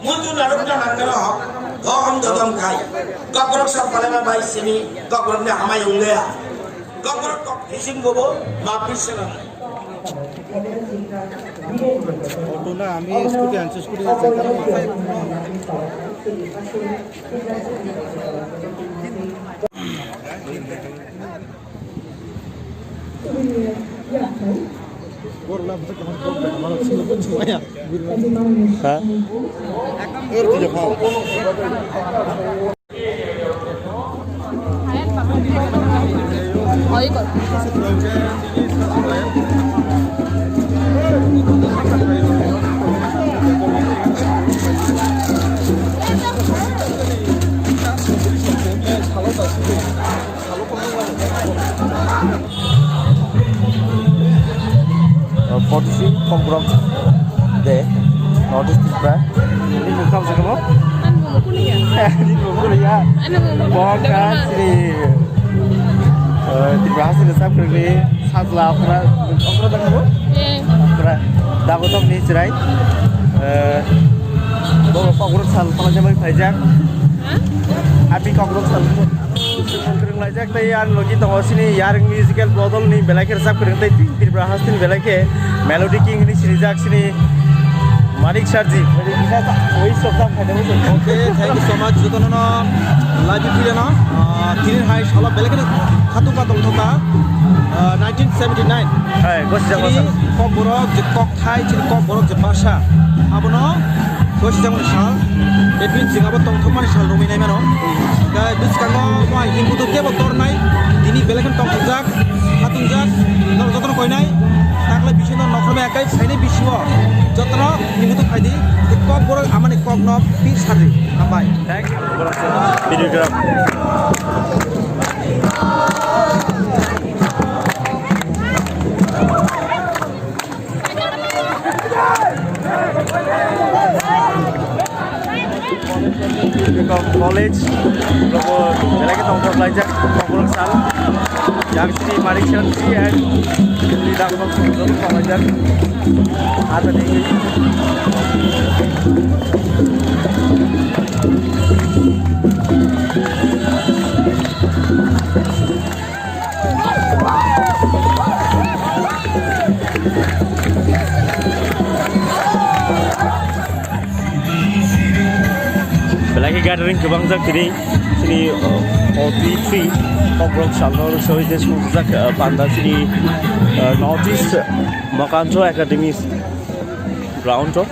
muncul lalu kita nangkero om dodom kai kokrok sab palema bai sini kokrok ne hamai unggea kokrok kok fishing bobo mapis sela auto না আমি scooty আনছি scooty যাই করলাম তো কেমন করবে আমার ছিল বুঝছো ভাইয়া হ্যাঁ এর কি খাও হয় কত Portugal from there. Notice this brand. Ini muka macam apa? Ini muka ya. Bukan sini. Di bahasa Indonesia pergi saatlah apa? Apa dah kamu? Apa? Dah betul ni cerai. Bawa cockroach sal, kalau zaman pajak. Happy cockroach sal. Kering lajak tapi yang lagi tengok sini yang musical botol ni belakang resap kering tapi di bahasa ini belakang melody king ini sini jak sini Manik Sharji. Bisa tak? Woi sobda ada betul. Okay, thank you so much. Jika nona lagi pilih na, kini hai salah belakang satu botol toka 1979. Hai, gos jangan Jadi kok borok, jadi kok Thai, jadi kok borok jadi bahasa. Apa no? Gos jangan sal. That means jika apa tong thomani sal rumi nai mano. Kaya dus kango mau ibu tu ke motor nai. Ini belakang tong jak, satu jak, nol jotono koi nai. Taklah bising nol nokro me akai, saya ni bising wo. Jotono ibu tu kaya di. Kok borok aman kok nop pis hari. Nampai. Thank you. Videograph. College, belakang tongkol belajar, tongkol sal, yang sini Manik Sharji and di dalam tongkol belajar ada di belakang gathering kebangsaan sini OT3 cockroach salnor sohi des muzak panda sini Northeast Makanto Academy ground to